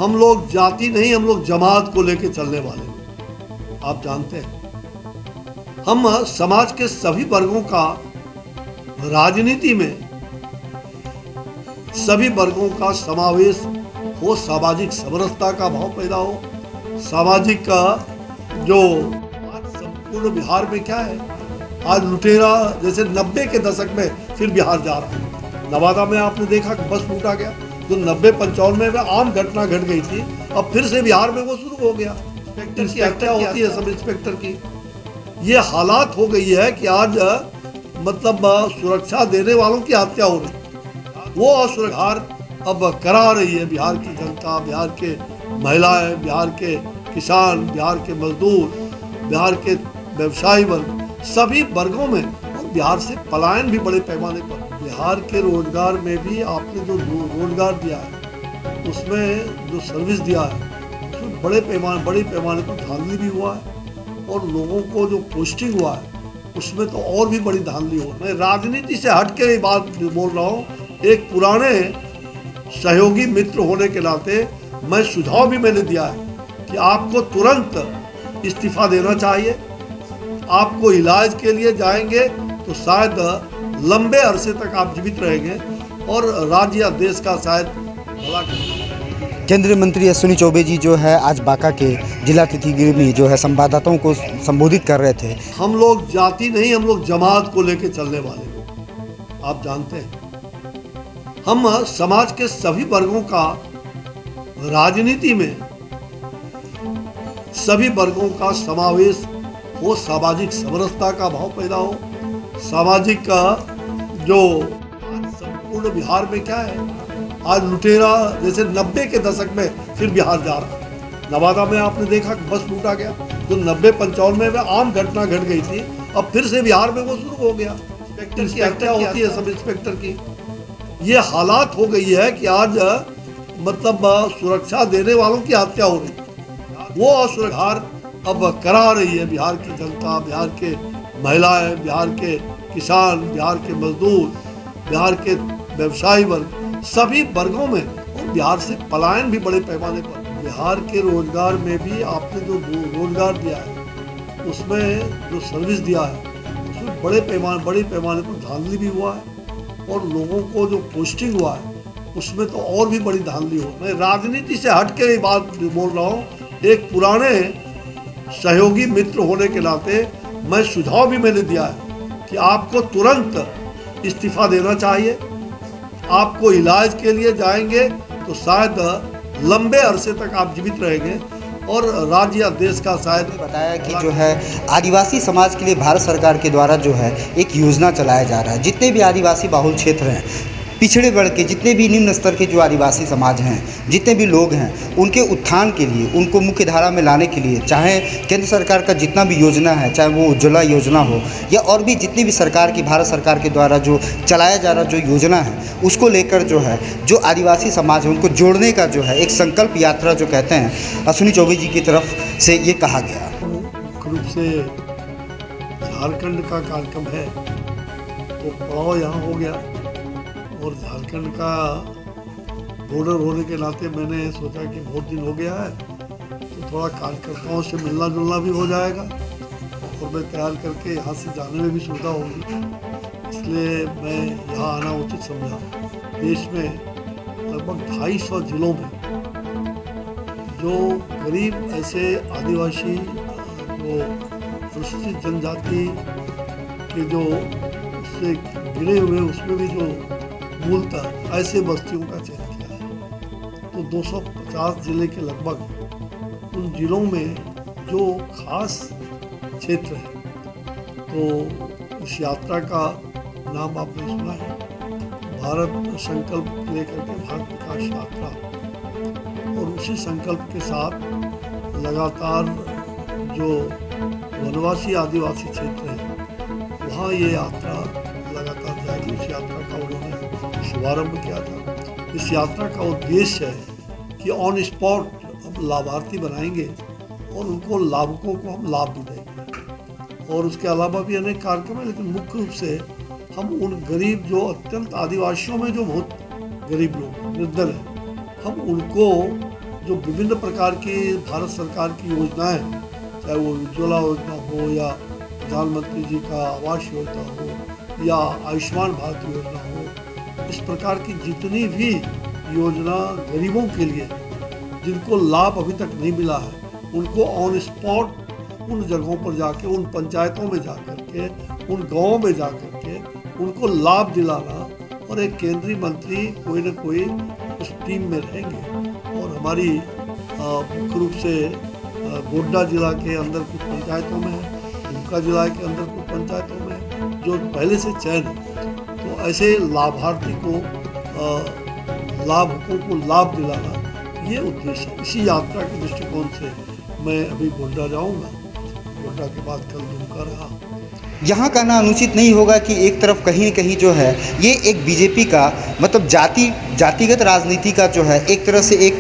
हम लोग जाति नहीं, हम लोग जमात को लेके चलने वाले हैं। आप जानते हैं हम समाज के सभी वर्गों का राजनीति में सभी वर्गों का समावेश हो, सामाजिक समरसता का भाव पैदा हो, सामाजिक का जो आज संपूर्ण बिहार में क्या है, आज लुटेरा जैसे 90 के दशक में फिर बिहार जा रहा है। नवादा में आपने देखा कि बस लूटा गया, जो 90-95 में आम घटना घट गई थी, अब फिर से बिहार में वो शुरू हो गया। इंस्पेक्टर की हत्या होती है, सब इंस्पेक्टर की। ये हालात हो गई है कि आज मतलब सुरक्षा देने वालों की हत्या हो रही, वो असुरक्षा अब करा रही है बिहार की जनता, बिहार के महिलाएं, बिहार के किसान, बिहार के मजदूर, बिहार के व्यवसायी वर्ग, सभी वर्गों में। और बिहार से पलायन भी बड़े पैमाने पर। बिहार के रोजगार में भी आपने जो रोजगार दिया है, उसमें जो सर्विस दिया है, उसमें बड़े पैमाने पर धांधली भी हुआ है, और लोगों को जो पोस्टिंग हुआ है उसमें तो और भी बड़ी धांधली हो। मैं राजनीति से हट के बात बोल रहा हूँ, एक पुराने सहयोगी मित्र होने के नाते मैं सुझाव भी मैंने दिया है कि आपको तुरंत इस्तीफा देना चाहिए। आपको इलाज के लिए जाएंगे तो शायद लंबे अरसे तक आप जीवित रहेंगे और राज्य या देश का शायद भला करेंगे। केंद्रीय मंत्री अश्विनी चौबे जी जो है आज बांका के जिला तिथिगिर में जो है संवाददाताओं को संबोधित कर रहे थे। हम लोग जाति नहीं, हम लोग जमात को लेके चलने वाले हैं। आप जानते हैं हम समाज के सभी वर्गों का राजनीति में सभी वर्गों का समावेश हो, सामाजिक समरसता का भाव पैदा हो, सामाजिक का जो आज संपूर्ण बिहार में क्या है, आज लुटेरा जैसे 90 के दशक में फिर बिहार जा रहा है। नवादा में आपने देखा कि बस लूटा गया, जो 90-95 में आम घटना घट गई थी, अब फिर से बिहार में वो शुरू हो गया। इंस्पेक्टर की हत्या होती है, सब इंस्पेक्टर की। ये हालात हो गई है कि आज मतलब सुरक्षा देने वालों की हत्या हो रही, वो असुरक्षा अब करा रही है बिहार की जनता, बिहार के महिलाएं, बिहार के किसान, बिहार के मजदूर, बिहार के व्यवसायी वर्ग, सभी वर्गों में। और बिहार से पलायन भी बड़े पैमाने पर। बिहार के रोजगार में भी आपने जो रोजगार दिया है, उसमें जो सर्विस दिया है, उसमें बड़े पैमाने पर धांधली भी हुआ है, और लोगों को जो पोस्टिंग हुआ है उसमें तो और भी बड़ी धांधली हो। मैं राजनीति से हट के बात बोल रहा हूँ, एक पुराने सहयोगी मित्र होने के नाते मैं सुझाव भी मैंने दिया है कि आपको तुरंत इस्तीफा देना चाहिए। आपको इलाज के लिए जाएंगे तो शायद लंबे अरसे तक आप जीवित रहेंगे और राज्य या देश का शायद। बताया कि जो है आदिवासी समाज के लिए भारत सरकार के द्वारा जो है एक योजना चलाया जा रहा है। जितने भी आदिवासी बाहुल क्षेत्र हैं, पिछड़े वर्ग के जितने भी निम्न स्तर के जो आदिवासी समाज हैं, जितने भी लोग हैं, उनके उत्थान के लिए, उनको मुख्य धारा में लाने के लिए, चाहे केंद्र सरकार का जितना भी योजना है, चाहे वो उज्ज्वला योजना हो या और भी जितनी भी सरकार की, भारत सरकार के द्वारा जो चलाया जा रहा जो योजना है, उसको लेकर जो है जो आदिवासी समाज है उनको जोड़ने का जो है एक संकल्प यात्रा जो कहते हैं अश्विनी चौबे जी की तरफ से ये कहा गया। मुख्य रूप से झारखंड का कार्यक्रम है, तो पड़ाव यहाँ हो गया, और झारखंड का बॉर्डर होने के नाते मैंने सोचा कि बहुत दिन हो गया है, तो थोड़ा कार्यकर्ताओं से मिलना जुलना भी हो जाएगा, और मैं तैयार करके यहाँ से जाने में भी सुविधा होगी, इसलिए मैं यहाँ आना उचित समझा। देश में लगभग 250 जिलों में जो गरीब ऐसे आदिवासी, जो अनुसूचित जनजाति के जो उससे गिरे हुए, उसमें भी जो मूलतः ऐसे बस्तियों का चयन किया है, तो 250 जिले के लगभग उन जिलों में जो खास क्षेत्र है, तो इस यात्रा का नाम आपने सुना है, भारत संकल्प लेकर के भारत विकास यात्रा। और उसी संकल्प के साथ लगातार जो वनवासी आदिवासी क्षेत्र है, वहाँ ये यात्रा लगातार जाएगी। इस यात्रा का उन्होंने शुभारंभ किया था। इस यात्रा का उद्देश्य है कि ऑन स्पॉट हम लाभार्थी बनाएंगे और उनको लाभुकों को हम लाभ भी देंगे, और उसके अलावा भी अनेक कार्यक्रम है, लेकिन मुख्य रूप से हम उन गरीब जो अत्यंत आदिवासियों में जो बहुत गरीब लोग निर्धन हैं, हम उनको जो विभिन्न प्रकार की भारत सरकार की योजनाएं, चाहे वो उज्ज्वला योजना हो या प्रधानमंत्री जी का आवास योजना हो या आयुष्मान भारत योजना हो, इस प्रकार की जितनी भी योजना गरीबों के लिए जिनको लाभ अभी तक नहीं मिला है, उनको ऑन स्पॉट उन जगहों पर जाके, उन पंचायतों में जा कर के, उन गाँवों में जा कर के उनको लाभ दिलाना, और एक केंद्रीय मंत्री कोई न कोई उस टीम में रहेंगे। और हमारी मुख्य रूप से गोड्डा जिला के अंदर कुछ पंचायतों में, दुमका जिला के अंदर कुछ पंचायतों में जो पहले से चयन है, तो ऐसे लाभार्थी को लाभुकों को लाभ दिलाना, ये उद्देश्य है। इसी यात्रा के दृष्टिकोण से मैं अभी गोड्डा जाऊंगा, गोड्डा के बाद कल दुमका रहा। यहाँ कहना अनुचित नहीं होगा कि एक तरफ कहीं न कहीं जो है ये एक बीजेपी का मतलब जातिगत राजनीति का जो है एक तरह से एक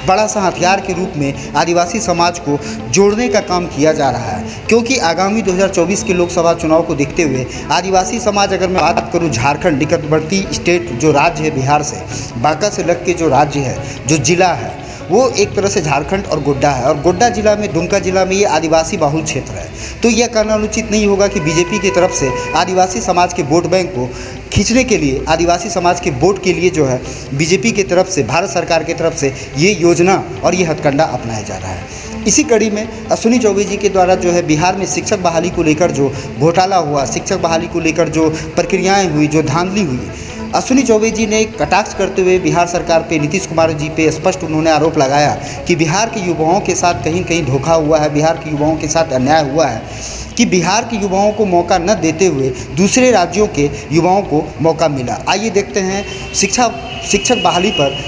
बड़ा सा हथियार के रूप में आदिवासी समाज को जोड़ने का काम किया जा रहा है, क्योंकि आगामी 2024 के लोकसभा चुनाव को देखते हुए आदिवासी समाज, अगर मैं बात करूं झारखंड निकटवर्ती स्टेट जो राज्य है बिहार से, बांका से लग के जो राज्य है, जो जिला है, वो एक तरह से झारखंड और गोड्डा है, और गोड्डा जिला में, दुमका जिला में ये आदिवासी बाहुल क्षेत्र है। तो यह कहना अनुचित नहीं होगा कि बीजेपी की तरफ से आदिवासी समाज के वोट बैंक को खींचने के लिए, आदिवासी समाज के वोट के लिए जो है बीजेपी की तरफ से, भारत सरकार की तरफ से ये योजना और ये हथकंडा अपनाया जा रहा है। इसी कड़ी में अश्विनी चौबे जी के द्वारा जो है बिहार में शिक्षक बहाली को लेकर जो घोटाला हुआ, शिक्षक बहाली को लेकर जो प्रक्रियाएँ हुई, जो धांधली हुई, अश्विनी चौबे जी ने कटाक्ष करते हुए बिहार सरकार पे, नीतीश कुमार जी पे स्पष्ट उन्होंने आरोप लगाया कि बिहार के युवाओं के साथ कहीं न कहीं धोखा हुआ है, बिहार के युवाओं के साथ अन्याय हुआ है, कि बिहार के युवाओं को मौका न देते हुए दूसरे राज्यों के युवाओं को मौका मिला। आइए देखते हैं शिक्षक बहाली पर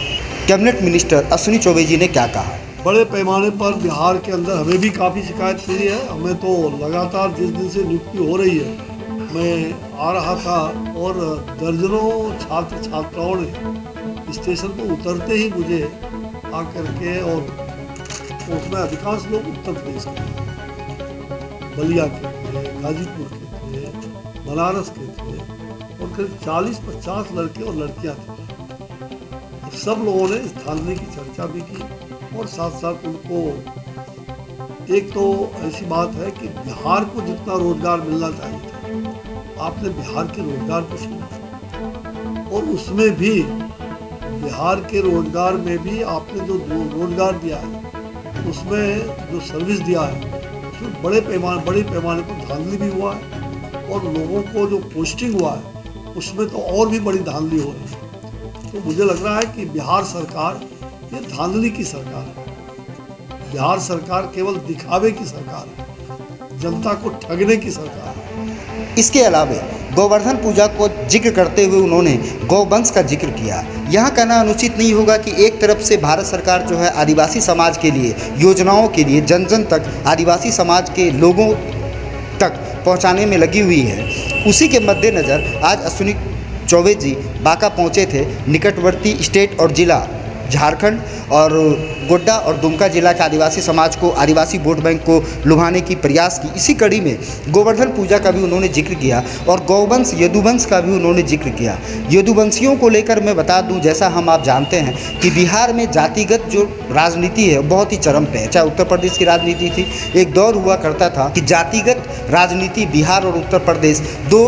कैबिनेट मिनिस्टर अश्विनी चौबे जी ने क्या कहा। बड़े पैमाने पर बिहार के अंदर हमें भी काफ़ी शिकायत मिली है। हमें तो लगातार जिस दिन से नियुक्ति हो रही है, मैं आ रहा था और दर्जनों छात्र छात्राओं ने स्टेशन पर उतरते ही मुझे आकर के, और उसमें अधिकांश लोग उत्तर प्रदेश के थे, बलिया के थे, गाजीपुर के थे, बनारस के थे, और करीब 40-50 लड़के और लड़कियां थे। और सब लोगों ने इस धांधली की चर्चा भी की, और साथ साथ उनको, एक तो ऐसी बात है कि बिहार को जितना रोजगार मिलना चाहिए था, आपने बिहार के रोजगार को छीना, और उसमें भी बिहार के रोजगार में भी आपने जो रोजगार दिया है, उसमें जो सर्विस दिया है, उसमें बड़े पैमाने पर धांधली भी हुआ है, और लोगों को जो पोस्टिंग हुआ है उसमें तो और भी बड़ी धांधली हो रही है। तो मुझे लग रहा है कि बिहार सरकार ये धांधली की सरकार है। बिहार सरकार केवल दिखावे की सरकार है, जनता को ठगने की सरकार है। इसके अलावा गोवर्धन पूजा को जिक्र करते हुए उन्होंने गौवंश का जिक्र किया। यहाँ कहना अनुचित नहीं होगा कि एक तरफ से भारत सरकार जो है आदिवासी समाज के लिए, योजनाओं के लिए, जन जन तक आदिवासी समाज के लोगों तक पहुँचाने में लगी हुई है, उसी के मद्देनज़र आज अश्विनी चौबे जी बांका पहुँचे थे। निकटवर्ती स्टेट और ज़िला झारखंड और गोड्डा और दुमका जिला के आदिवासी समाज को, आदिवासी वोट बैंक को लुभाने की प्रयास की। इसी कड़ी में गोवर्धन पूजा का भी उन्होंने जिक्र किया, और गौवंश, यदुवंश का भी उन्होंने जिक्र किया। यदुवंशियों को लेकर मैं बता दूं, जैसा हम आप जानते हैं कि बिहार में जातिगत जो राजनीति है बहुत ही चरम पे है। चाहे उत्तर प्रदेश की राजनीति थी, एक दौर हुआ करता था कि जातिगत राजनीति बिहार और उत्तर प्रदेश दो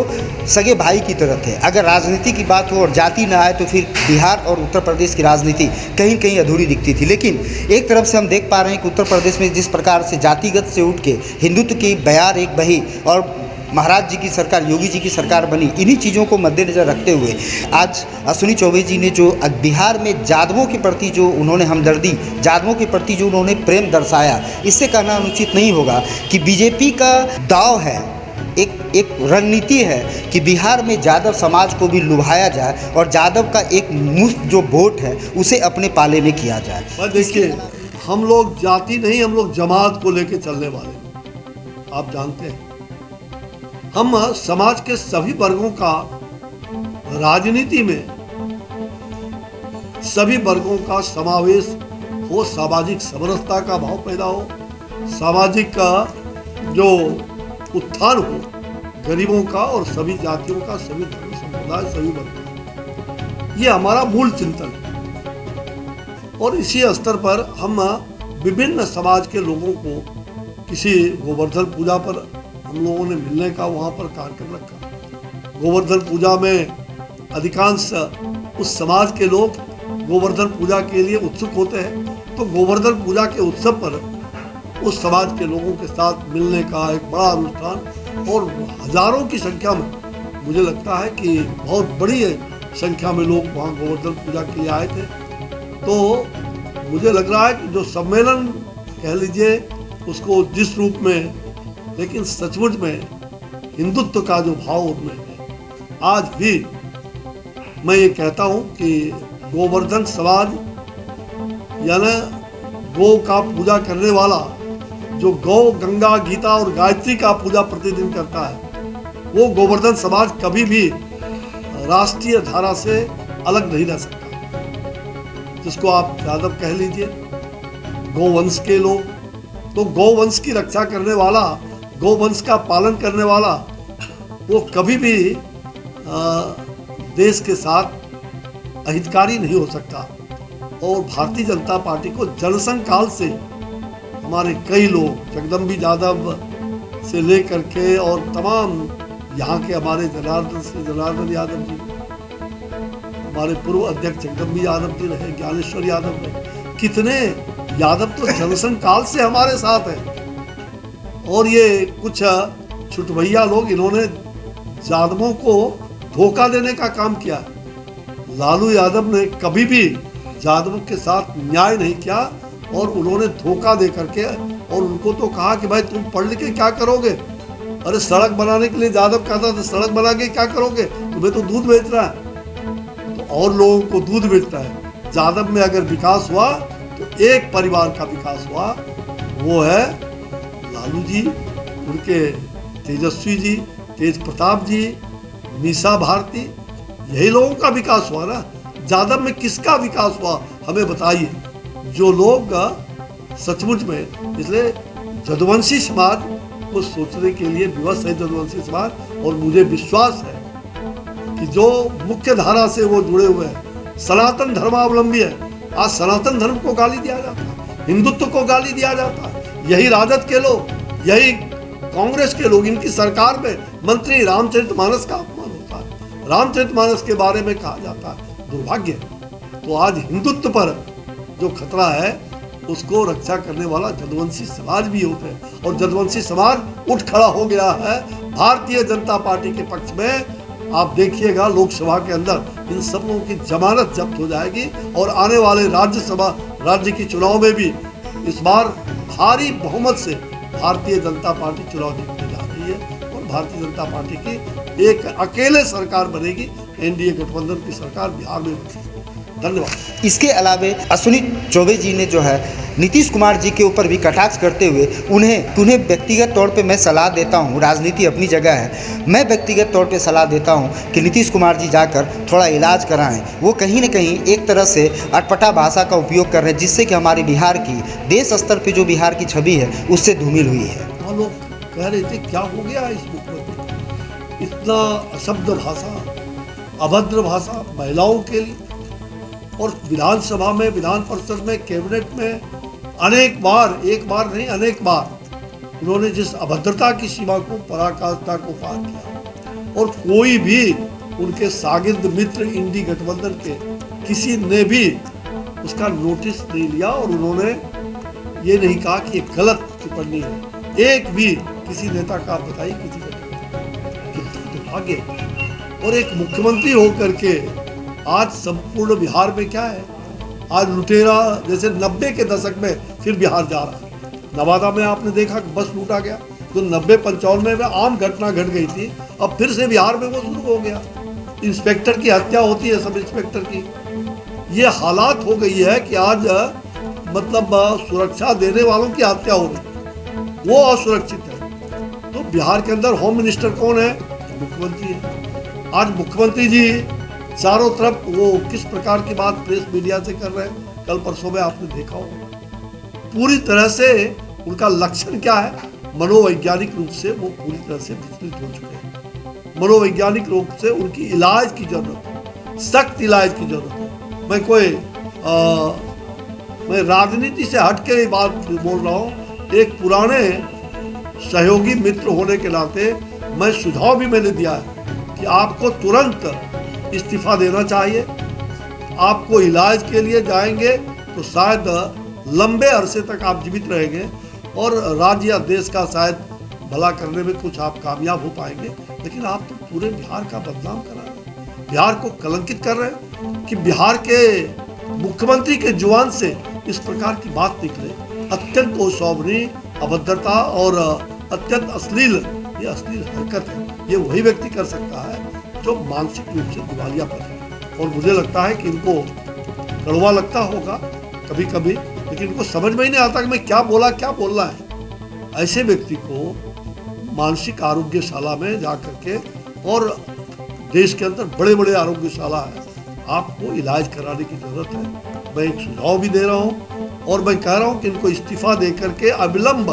सगे भाई की तरह थे। अगर राजनीति की बात हो और जाति ना आए तो फिर बिहार और उत्तर प्रदेश की राजनीति कहीं कहीं अधूरी दिखती थी। लेकिन एक तरफ से हम देख पा रहे हैं कि उत्तर प्रदेश में जिस प्रकार से जातिगत से उठ के हिंदुत्व की बयार एक बही और महाराज जी की सरकार, योगी जी की सरकार बनी, इन्हीं चीज़ों को मद्देनज़र रखते हुए आज अश्विनी चौबे जी ने जो बिहार में जादवों के प्रति जो उन्होंने हमदर्दी, जादवों के प्रति जो उन्होंने प्रेम दर्शाया, इससे कहना अनुचित नहीं होगा कि बीजेपी का दाव है, एक रणनीति है कि बिहार में जादव समाज को भी लुभाया जाए और जादव का एक मुफ्त जो वोट है उसे अपने पाले में किया जाए। देखिए, हम लोग जाति नहीं, हम लोग जमात को लेके चलने वाले हैं। आप जानते हैं, हम समाज के सभी वर्गों का, राजनीति में सभी वर्गों का समावेश हो, सामाजिक समरसता का भाव पैदा हो, सामाजिक का जो उत्थान हो, गरीबों का और सभी जातियों का, सभी धर्म संप्रदाय, सभी वर्गों का। ये हमारा मूल चिंतन है। और इसी स्तर पर हम विभिन्न समाज के लोगों को किसी गोवर्धन पूजा पर हम लोगों ने मिलने का वहाँ पर कार्यक्रम रखा। गोवर्धन पूजा में अधिकांश उस समाज के लोग गोवर्धन पूजा के लिए उत्सुक होते हैं, तो गोवर्धन पूजा के उत्सव पर उस समाज के लोगों के साथ मिलने का एक बड़ा अनुष्ठान, और हजारों की संख्या में, मुझे लगता है कि बहुत बड़ी संख्या में लोग वहाँ गोवर्धन पूजा के लिए आए थे। तो मुझे लग रहा है कि जो सम्मेलन कह लीजिए उसको जिस रूप में, लेकिन सचमुच में हिंदुत्व का जो भाव उनमें है, आज भी मैं ये कहता हूँ कि गोवर्धन समाज यानी गौ का पूजा करने वाला, जो गौ, गंगा, गीता और गायत्री का पूजा प्रतिदिन करता है, वो गोवर्धन समाज कभी भी राष्ट्रीय धारा से अलग नहीं रह सकता। जिसको आप यादव कह लीजिए, गौवंश के लोग, तो गौवंश की रक्षा करने वाला, गौवंश का पालन करने वाला, वो कभी भी देश के साथ अहितकारी नहीं हो सकता। और भारतीय जनता पार्टी को जनसंघ काल से हमारे कई लोग, जगदम्बी यादव से लेकर के और तमाम यहाँ के हमारे जनार्दन यादव जी, हमारे पूर्व अध्यक्ष जगदम्बी यादव जी रहे, ज्ञानेश्वर यादव रहे, कितने यादव तो जनसंघ काल से हमारे साथ हैं। और ये कुछ छुटभैया लोग, इन्होंने यादवों को धोखा देने का काम किया। लालू यादव ने कभी भी यादवों के साथ न्याय नहीं किया, और उन्होंने धोखा दे करके, और उनको तो कहा कि भाई तुम पढ़ लिख के क्या करोगे? अरे सड़क बनाने के लिए यादव कहता था सड़क बना के क्या करोगे, तुम्हें तो दूध बेचना है, तो और लोगों को दूध बेचता है। यादव में अगर विकास हुआ तो एक परिवार का विकास हुआ, वो है लालू जी, उनके तेजस्वी जी, तेज प्रताप जी, मीसा भारती, यही लोगों का विकास हुआ ना। यादव में किसका विकास हुआ हमें बताइए, जो लोग सचमुच में, इसलिए जदुवंशी समाज को सोचने के लिए विवश है जदुवंशी समाज। और मुझे विश्वास है कि जो मुख्य धारा से वो जुड़े हुए हैं, सनातन धर्मावलंबी है। आज सनातन धर्म को गाली दिया जाता है, हिंदुत्व को गाली दिया जाता है। यही राजद के लोग, यही कांग्रेस के लोग, इनकी सरकार में मंत्री रामचरितमानस का अपमान होता है, रामचरितमानस के बारे में कहा जाता है, दुर्भाग्य। तो आज हिंदुत्व पर जो खतरा है उसको रक्षा करने वाला जदुवंशी समाज भी होते हैं, और जदुवंशी समाज उठ खड़ा हो गया है भारतीय जनता पार्टी के पक्ष में। आप देखिएगा लोकसभा के अंदर इन सब लोगों की जमानत जब्त हो जाएगी, और आने वाले राज्य की चुनाव में भी इस बार भारी बहुमत से भारतीय जनता पार्टी चुनाव जीतने जा रही है, और भारतीय जनता पार्टी की एक अकेले सरकार बनेगी, एनडीए गठबंधन की सरकार बिहार में बनेगी। धन्यवाद। इसके अलावे अश्विनी चौबे जी ने जो है नीतीश कुमार जी के ऊपर भी कटाक्ष करते हुए उन्हें व्यक्तिगत तौर पे मैं सलाह देता हूँ, राजनीति अपनी जगह है, मैं व्यक्तिगत तौर पे सलाह देता हूँ कि नीतीश कुमार जी जाकर थोड़ा इलाज कराएं। वो कहीं न कहीं एक तरह से अटपटा भाषा का उपयोग कर रहे हैं, जिससे कि हमारे बिहार की, देश स्तर पर जो बिहार की छवि है उससे धूमिल हुई है। वहाँ लोग कह रहे थे क्या हो गया इस मुख्यमंत्री, इतना अशब्द भाषा, अभद्र भाषा महिलाओं के लिए। और विधानसभा में, विधान परिषद में, कैबिनेट में अनेक बार, एक बार नहीं अनेक बार उन्होंने जिस अभद्रता की सीमा को, पराकाष्ठा को पार किया, और कोई भी उनके शागिर्द मित्र इंडी गठबंधन के किसी ने भी उसका नोटिस नहीं लिया, और उन्होंने ये नहीं कहा कि ये गलत टिप्पणी है। एक भी किसी नेता का आप बताइए, किसी का दुर्भाग्य। और एक मुख्यमंत्री होकर के आज संपूर्ण बिहार में क्या है, आज लुटेरा जैसे 90 के दशक में फिर बिहार जा रहा है। नवादा में आपने देखा कि बस लूटा गया, तो 90-95 में आम घटना घट गई थी, अब फिर से बिहार में वो शुरू हो गया। इंस्पेक्टर की हत्या होती है, सब इंस्पेक्टर की। ये हालात हो गई है कि आज मतलब सुरक्षा देने वालों की हत्या हो गई, वो असुरक्षित है। तो बिहार के अंदर होम मिनिस्टर कौन है? मुख्यमंत्री है। आज मुख्यमंत्री जी चारों तरफ वो किस प्रकार की बात प्रेस मीडिया से कर रहे हैं, कल परसों में आपने देखा होगा। पूरी तरह से उनका लक्षण क्या है, मनोवैज्ञानिक रूप से वो पूरी तरह से विचलित हो चुके हैं। मनोवैज्ञानिक रूप से उनकी इलाज की जरूरत है, सख्त इलाज की जरूरत है। मैं कोई मैं राजनीति से हट के ये बात बोल रहा हूँ। एक पुराने सहयोगी मित्र होने के नाते मैं सुझाव भी मैंने दिया है कि आपको तुरंत इस्तीफा देना चाहिए। आपको इलाज के लिए जाएंगे तो शायद लंबे अरसे तक आप जीवित रहेंगे और राज्य या देश का शायद भला करने में कुछ आप कामयाब हो पाएंगे। लेकिन आप तो पूरे बिहार का बदनाम करा रहे हैं, बिहार को कलंकित कर रहे हैं कि बिहार के मुख्यमंत्री के जुबान से इस प्रकार की बात निकले। अत्यंत अशोभनीय, अभद्रता और अत्यंत अश्लील, ये अश्लील हरकत है। ये वही व्यक्ति कर सकता है जो मानसिक रूप से दिवालियापन है। और मुझे लगता है कि इनको कड़वा लगता होगा कभी कभी, लेकिन इनको समझ में ही नहीं आता कि मैं क्या बोलना है। ऐसे व्यक्ति को मानसिक आरोग्यशाला में जा करके, और देश के अंदर बड़े बड़े आरोग्यशाला है, आपको इलाज कराने की जरूरत है। मैं एक सुझाव भी दे रहा हूँ और मैं कह रहा हूँ कि इनको इस्तीफा दे करके अविलंब,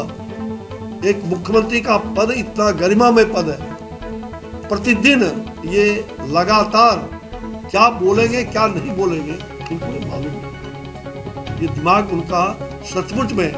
एक मुख्यमंत्री का पद इतना गरिमामय पद है, प्रतिदिन ये लगातार क्या बोलेंगे क्या नहीं बोलेंगे इनको मालूम नहीं। ये दिमाग उनका सचमुच में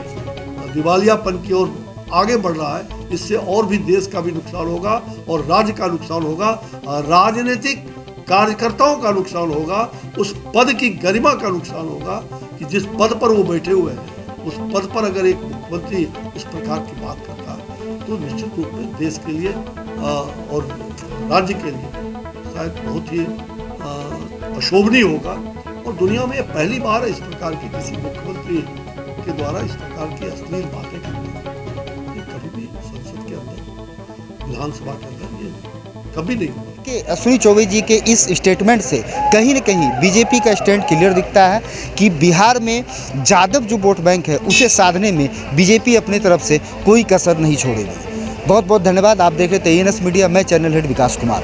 दिवालियापन की ओर आगे बढ़ रहा है। इससे और भी देश का भी नुकसान होगा और राज्य का नुकसान होगा, राजनीतिक कार्यकर्ताओं का नुकसान होगा, उस पद की गरिमा का नुकसान होगा कि जिस पद पर वो बैठे हुए हैं, उस पद पर अगर एक मुख्यमंत्री इस प्रकार की बात करता है तो निश्चित रूप में देश के लिए और राज्य के लिए शायद बहुत ही अशोभनीय होगा। और दुनिया में पहली बार इस प्रकार की किसी मुख्यमंत्री के द्वारा इस प्रकार की अश्लील बातें करनी, ये कभी भी संसद के अंदर, विधानसभा के अंदर ये कभी नहीं हुआ। कि अश्विनी चौबे जी के इस स्टेटमेंट से कहीं न कहीं बीजेपी का स्टैंड क्लियर दिखता है कि बिहार में जादव जो वोट बैंक है उसे साधने में बीजेपी अपनी तरफ से कोई कसर नहीं छोड़ेगी। बहुत बहुत धन्यवाद। आप देख रहे थे ANS मीडिया, मैं चैनल हेड विकास कुमार।